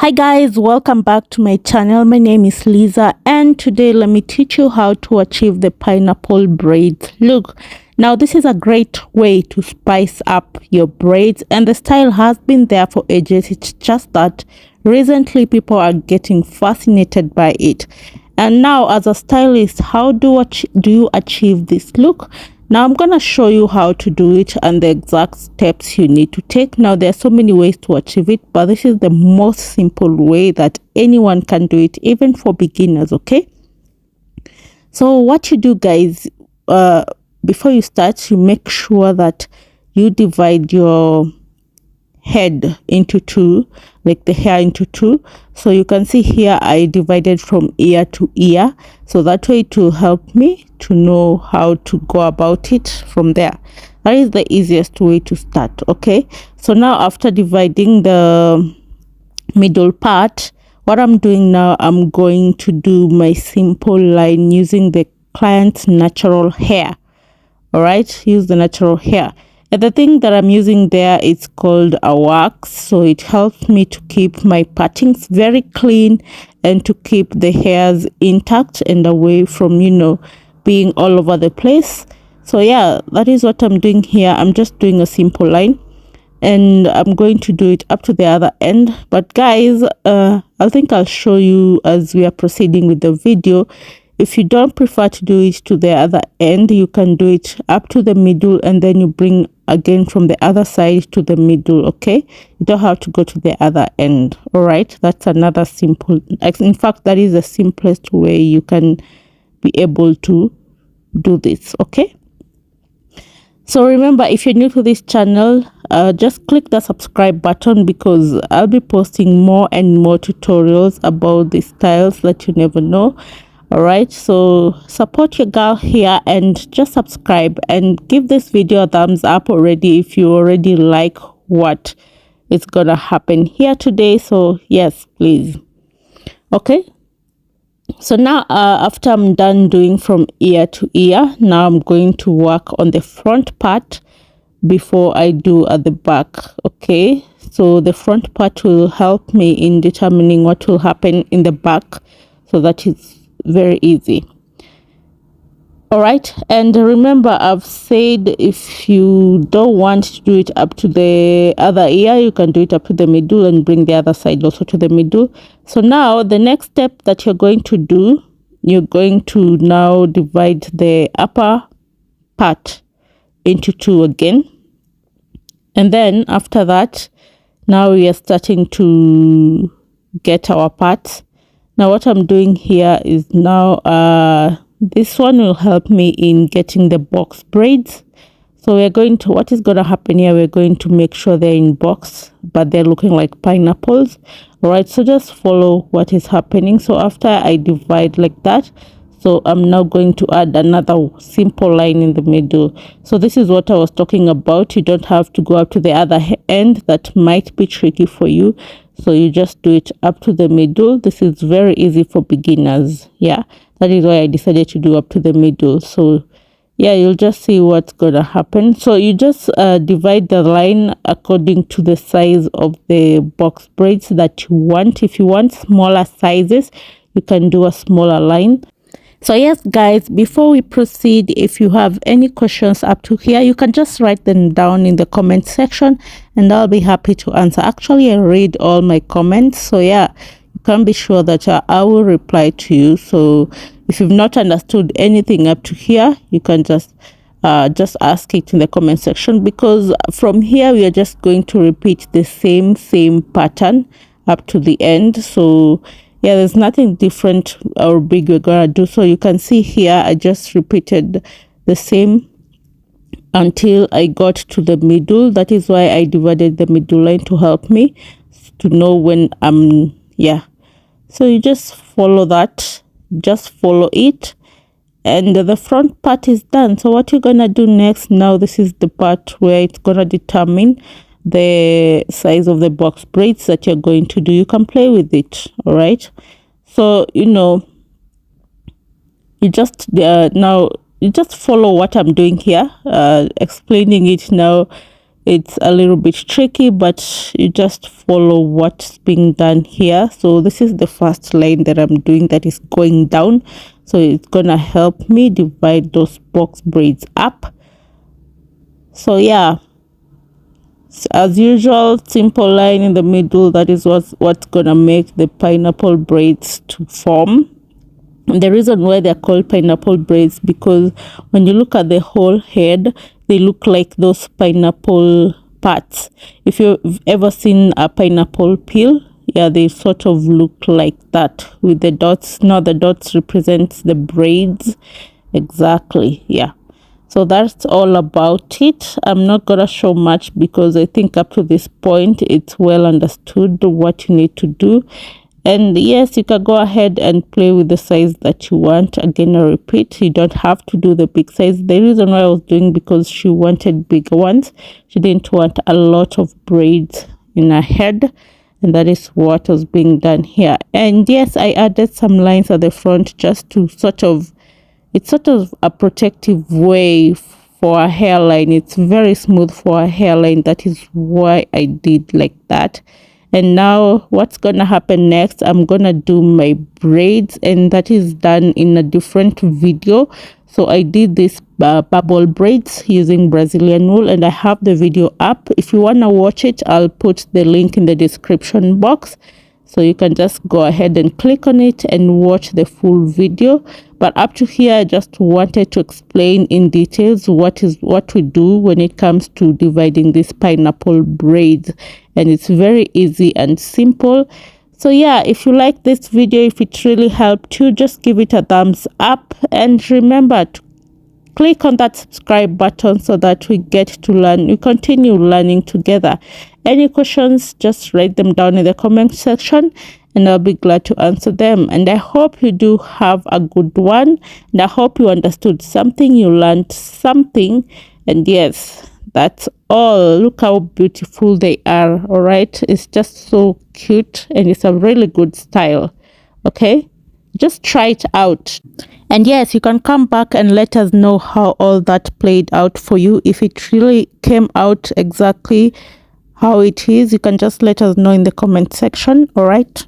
Hi guys, welcome back to my channel. My name is Lisa and today let me teach you how to achieve the pineapple braids look. Now this is a great way to spice up your braids and the style has been there for ages. It's just that recently people are getting fascinated by it. And now as a stylist, how do you achieve this look? Now I'm gonna show you how to do it and the exact steps you need to take. Now there are so many ways to achieve it, but this is the most simple way that anyone can do it, even for beginners. Okay, so what you do, guys, before you start, you make sure that you divide your head into two, like the hair into two. So you can see here I divided from ear to ear, so that way it will help me to know how to go about it from there. That is the easiest way to start. Okay, so now after dividing the middle part, what I'm doing now, I'm going to do my simple line using the client's natural hair. All right, use the natural hair. And the thing that I'm using there is called a wax, so it helps me to keep my pattings very clean and to keep the hairs intact and away from, you know, being all over the place. So yeah, that is what I'm doing here. I'm just doing a simple line and I'm going to do it up to the other end. But guys, I think I'll show you as we are proceeding with the video. If you don't prefer to do it to the other end, you can do it up to the middle and then you bring again from the other side to the middle. Okay, you don't have to go to the other end. All right, that's another simple, in fact that is the simplest way you can be able to do this. Okay, so remember, if you're new to this channel, just click the subscribe button because I'll be posting more and more tutorials about these styles that you never know. All right, so support your girl here and just subscribe and give this video a thumbs up already if you already like what is gonna happen here today. So yes, please. Okay, so now after I'm done doing from ear to ear, now I'm going to work on the front part before I do at the back. Okay, so the front part will help me in determining what will happen in the back, so that is very easy. All right, and remember, I've said if you don't want to do it up to the other ear, you can do it up to the middle and bring the other side also to the middle. So now the next step that you're going to do, you're going to now divide the upper part into two again, and then after that, now we are starting to get our parts. Now what I'm doing here is now this one will help me in getting the box braids. So we're going to, what is going to happen here, we're going to make sure they're in box but they're looking like pineapples. All right, so just follow what is happening. So after I divide like that, so I'm now going to add another simple line in the middle. So this is what I was talking about. You don't have to go up to the other end. That might be tricky for you, so you just do it up to the middle. This is very easy for beginners. Yeah, that is why I decided to do up to the middle. So yeah, you'll just see what's gonna happen. So you just divide the line according to the size of the box braids that you want. If you want smaller sizes, you can do a smaller line. So yes guys, before we proceed, if you have any questions up to here, you can just write them down in the comment section and I'll be happy to answer. Actually, I read all my comments, so yeah, you can be sure that I will reply to you. So if you've not understood anything up to here, you can just ask it in the comment section, because from here we are just going to repeat the same pattern up to the end. So yeah, there's nothing different or big we're gonna do. So you can see here I just repeated the same until I got to the middle. That is why I divided the middle line, to help me to know when I'm, yeah. So you just follow that, just follow it, and the front part is done. So what you're gonna do next, now this is the part where it's gonna determine the size of the box braids that you're going to do. You can play with it. All right, so you know, you just now you just follow what I'm doing here, explaining it now it's a little bit tricky, but you just follow what's being done here. So this is the first line that I'm doing that is going down, so it's gonna help me divide those box braids up. So yeah, as usual, simple line in the middle. That is what's gonna make the pineapple braids to form. And the reason why they're called pineapple braids, because when you look at the whole head, they look like those pineapple parts. If you've ever seen a pineapple peel, yeah, they sort of look like that with the dots. Now the dots represents the braids. Exactly, yeah. So that's all about it. I'm not gonna show much because I think up to this point it's well understood what you need to do. And yes, you can go ahead and play with the size that you want. Again, I repeat, you don't have to do the big size. The reason why I was doing, because she wanted bigger ones. She didn't want a lot of braids in her head, and that is what was being done here. And yes, I added some lines at the front just to it's sort of a protective way for a hairline. It's very smooth for a hairline. That is why I did like that. And now what's gonna happen next, I'm gonna do my braids, and that is done in a different video. So I did this bubble braids using Brazilian wool, and I have the video up. If you want to watch it, I'll put the link in the description box, so you can just go ahead and click on it and watch the full video. But up to here, I just wanted to explain in details what we do when it comes to dividing this pineapple braids, and it's very easy and simple. So yeah, if you like this video, if it really helped you, just give it a thumbs up, and remember to click on that subscribe button so that we get to learn, we continue learning together. Any questions, just write them down in the comment section and I'll be glad to answer them. And I hope you do have a good one, and I hope you understood something, you learned something. And yes, that's all. Look how beautiful they are. All right, it's just so cute, and it's a really good style. Okay, just try it out. And yes, you can come back and let us know how all that played out for you. If it really came out exactly how it is, you can just let us know in the comment section. All right.